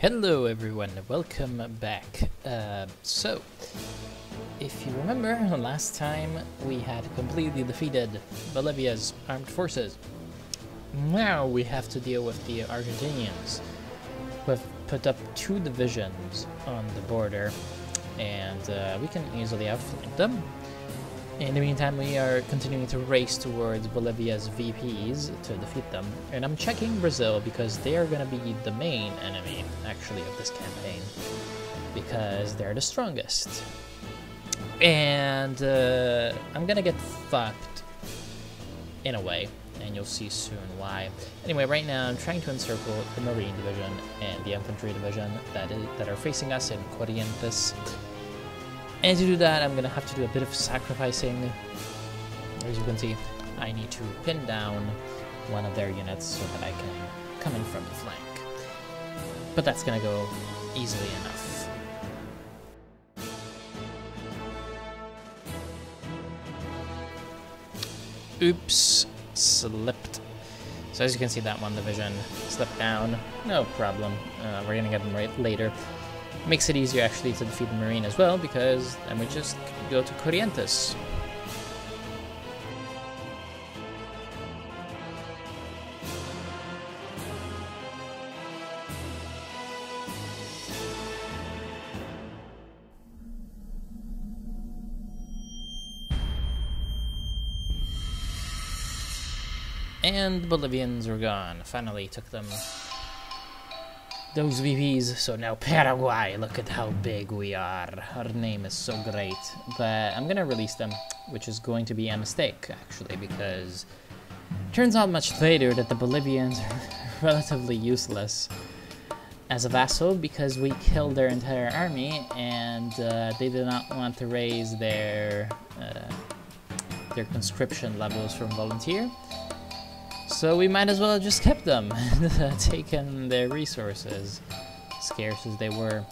Hello everyone, welcome back. So, if you remember, last time we had completely defeated Bolivia's armed forces. Now we have to deal with the Argentinians, who have put up 2 divisions on the border, and we can easily outflank them. In the meantime, we are continuing to race towards Bolivia's VPs to defeat them. And I'm checking Brazil because they are going to be the main enemy, actually, of this campaign. Because they're the strongest. And I'm going to get fucked in a way. And you'll see soon why. Anyway, right now I'm trying to encircle the Marine Division and the Infantry Division that are facing us in Corrientes. And to do that, I'm going to have to do a bit of sacrificing. As you can see, I need to pin down one of their units so that I can come in from the flank. But that's going to go easily enough. Oops, slipped. So as you can see, that one division slipped down. No problem. We're going to get them right later. Makes it easier actually to defeat the Marine as well, because then we just go to Corrientes. And the Bolivians are gone. Finally took them. Those VPs, so now Paraguay, look at how big we are. Our name is so great. But I'm gonna release them, which is going to be a mistake, actually, because it turns out much later that the Bolivians are relatively useless as a vassal because we killed their entire army and they did not want to raise their conscription levels from volunteer. So we might as well have just kept them and taken their resources, scarce as they were.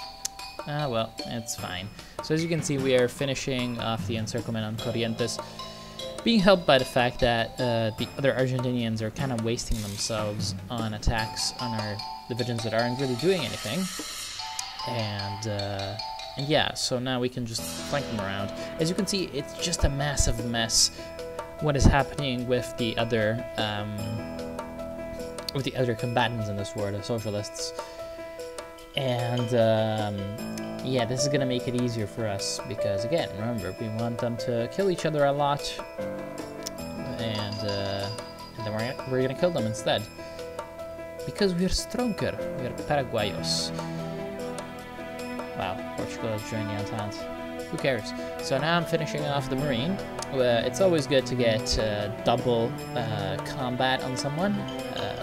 Well, it's fine. So as you can see, we are finishing off the encirclement on Corrientes, being helped by the fact that the other Argentinians are kind of wasting themselves on attacks on our divisions that aren't really doing anything. And yeah, so now we can just flank them around. As you can see, it's just a massive mess. What is happening with the other combatants in this war, the socialists, and yeah, this is gonna make it easier for us because, again, remember, we want them to kill each other a lot, and then we're gonna kill them instead because we're stronger. We're Paraguayos. Wow, Portugal has joined the Entente. Who cares? So now I'm finishing off the Marine. It's always good to get double combat on someone.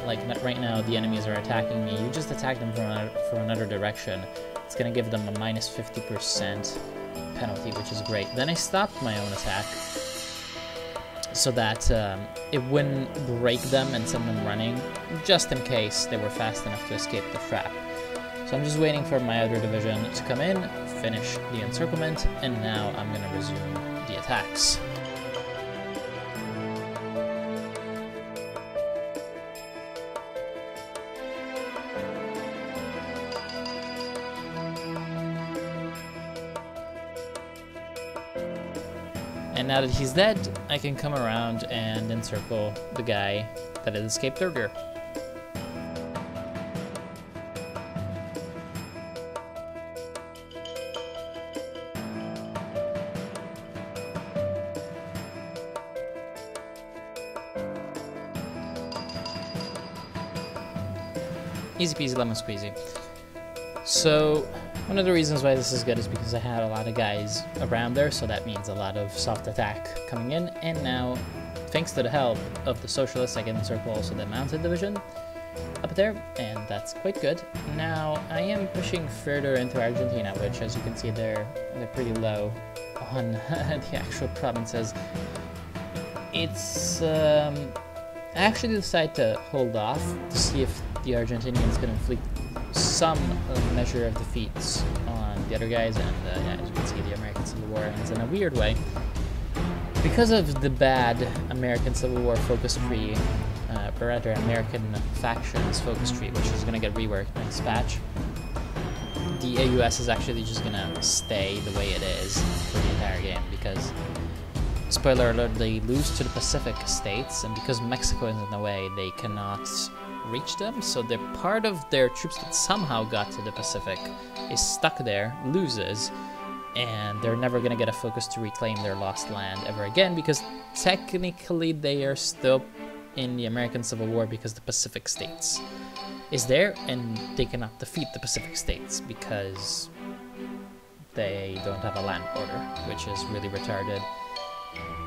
Like right now, the enemies are attacking me. You just attack them from another direction. It's going to give them a minus 50% penalty, which is great. Then I stopped my own attack so that it wouldn't break them and send them running, just in case they were fast enough to escape the trap. So I'm just waiting for my other division to come in, finish the encirclement, and now I'm going to resume the attacks. And now that he's dead, I can come around and encircle the guy that had escaped earlier. Easy peasy lemon squeezy. So, one of the reasons why this is good is because I had a lot of guys around there, so that means a lot of soft attack coming in, and now, thanks to the help of the socialists, I can encircle also the mounted division up there, and that's quite good. Now, I am pushing further into Argentina, which, as you can see, they're pretty low on the actual provinces. It's, I actually decided to hold off to see if the Argentinians can inflict some measure of defeats on the other guys, and yeah, as you can see, the American Civil War ends in a weird way. Because of the bad American Civil War focus tree, or rather American factions focus tree, which is going to get reworked next patch, the AUS is actually just gonna stay the way it is for the entire game, because, spoiler alert, they lose to the Pacific states, and because Mexico is in the way, they cannot reach them, so they're part of their troops that somehow got to the Pacific is stuck there, loses, and they're never gonna get a focus to reclaim their lost land ever again, because technically they are still in the American Civil War because the Pacific states is there, and they cannot defeat the Pacific states because they don't have a land border, which is really retarded.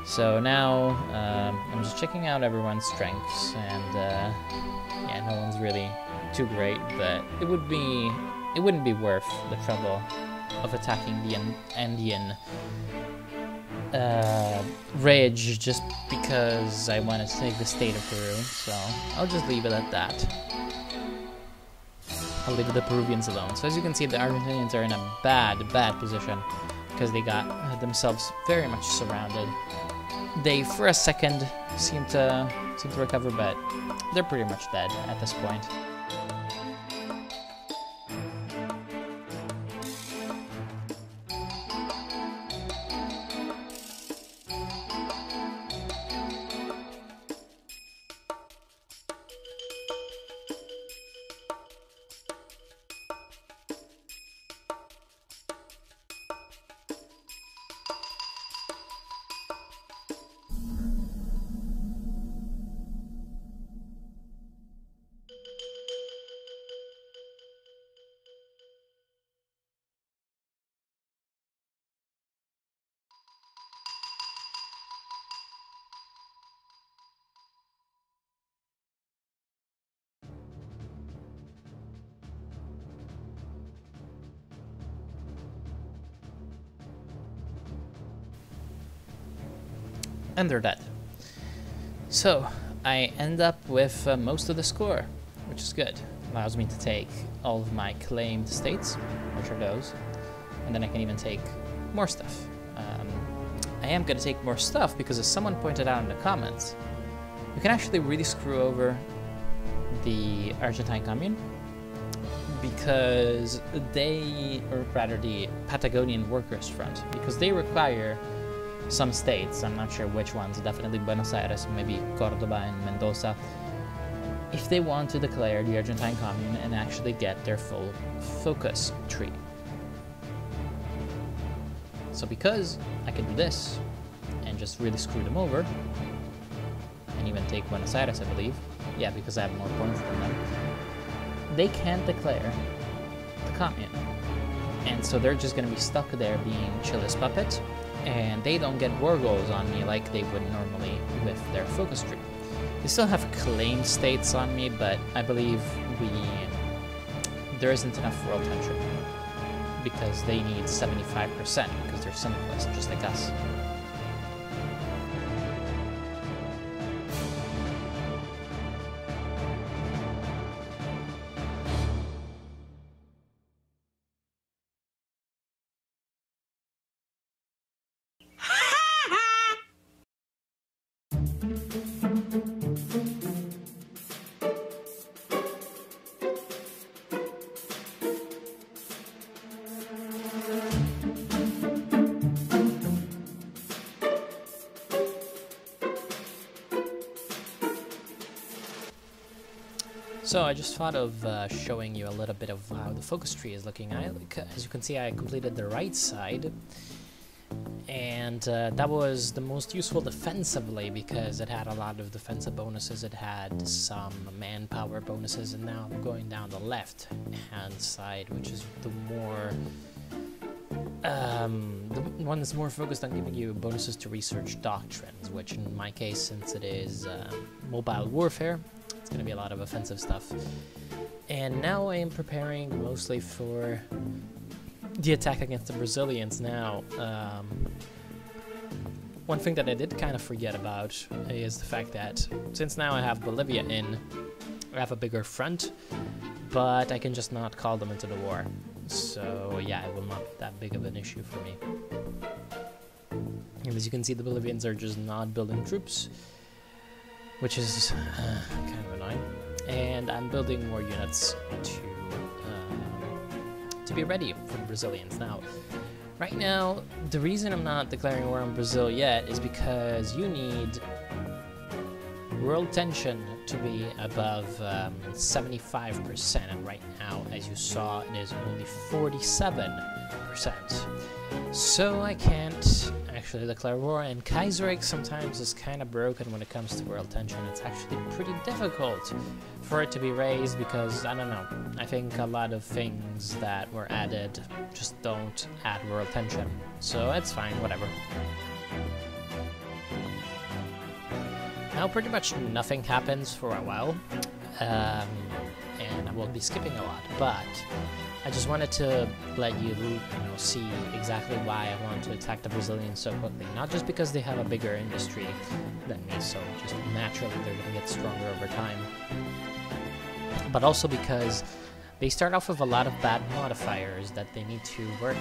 So now I'm just checking out everyone's strengths, and yeah, no one's really too great, but it wouldn't be worth the trouble of attacking the Andean Ridge just because I wanted to take the state of Peru, so I'll just leave it at that. I'll leave the Peruvians alone. So as you can see, the Argentinians are in a bad position because they got themselves very much surrounded. They, for a second, seem to recover, but they're pretty much dead at this point. And they're dead. So I end up with most of the score, which is good. Allows me to take all of my claimed states, which are those, and then I can even take more stuff. I am going to take more stuff because, as someone pointed out in the comments, you can actually really screw over the Argentine Commune, because they, or rather the Patagonian Workers' Front, because they require some states, I'm not sure which ones, definitely Buenos Aires, maybe Cordoba and Mendoza, if they want to declare the Argentine Commune and actually get their full focus tree. So because I can do this and just really screw them over, and even take Buenos Aires, I believe, yeah, because I have more points than them, they can't declare the Commune. And so they're just going to be stuck there being Chile's puppet, and they don't get war goals on me like they would normally with their focus tree. They still have claimed states on me, but I believe there isn't enough world tension because they need 75% because they're simplest, just like us. So I just thought of showing you a little bit of how the focus tree is looking. As you can see, I completed the right side, and that was the most useful defensively because it had a lot of defensive bonuses, it had some manpower bonuses, and now I'm going down the left hand side, which is the more the one that's more focused on giving you bonuses to research doctrines, which in my case, since it is mobile warfare, it's going to be a lot of offensive stuff. And now I am preparing mostly for the attack against the Brazilians. Now, one thing that I did kind of forget about is the fact that since now I have Bolivia in, I have a bigger front, but I can just not call them into the war. So yeah, it will not be that big of an issue for me. And as you can see, the Bolivians are just not building troops, which is kind of annoying. And I'm building more units to to be ready for the Brazilians. Now, right now, the reason I'm not declaring war on Brazil yet is because you need world tension to be above 75%, and right now, as you saw, it is only 47%. So I can't actually declare war, and Kaiserreich sometimes is kind of broken when it comes to world tension. It's actually pretty difficult for it to be raised because, I don't know, I think a lot of things that were added just don't add world tension. So it's fine, whatever. Now pretty much nothing happens for a while, and I will be skipping a lot, but I just wanted to let you see exactly why I want to attack the Brazilians so quickly. Not just because they have a bigger industry than me, so just naturally they're going to get stronger over time, but also because they start off with a lot of bad modifiers that they need to work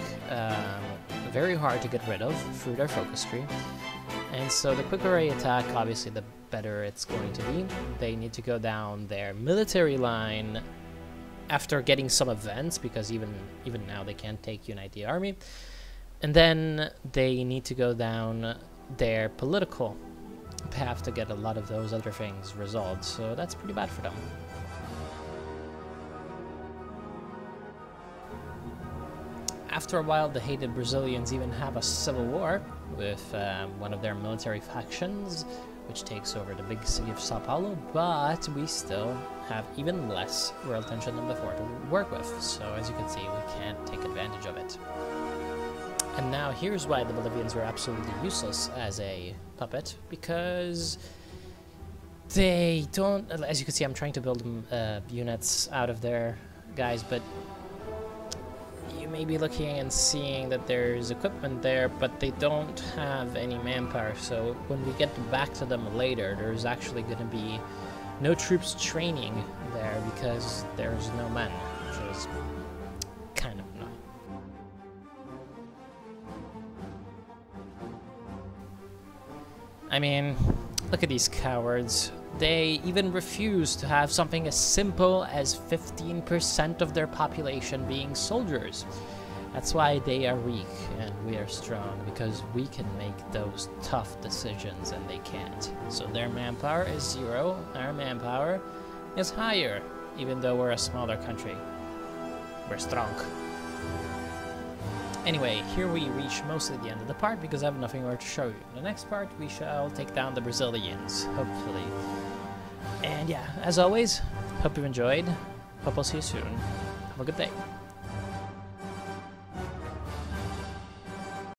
very hard to get rid of through their focus tree. And so the quicker I attack, obviously the better it's going to be. They need to go down their military line after getting some events, because even now they can't unite the army. And then they need to go down their political path to get a lot of those other things resolved. So that's pretty bad for them. After a while, the hated Brazilians even have a civil war with one of their military factions, which takes over the big city of Sao Paulo, but we still have even less world tension than before to work with, so as you can see, we can't take advantage of it. And now here's why the Bolivians were absolutely useless as a puppet, because they don't, as you can see, I'm trying to build units out of their guys, but you may be looking and seeing that there's equipment there, but they don't have any manpower, so when we get back to them later, there's actually going to be no troops training there because there's no men, which is kind of annoying. I mean, look at these cowards. They even refuse to have something as simple as 15% of their population being soldiers. That's why they are weak and we are strong, because we can make those tough decisions and they can't. So their manpower is 0, our manpower is higher, even though we're a smaller country. We're strong. Anyway, here we reach mostly the end of the part because I have nothing more to show you. In the next part, we shall take down the Brazilians, hopefully. And yeah, as always, hope you enjoyed. Hope I'll see you soon. Have a good day.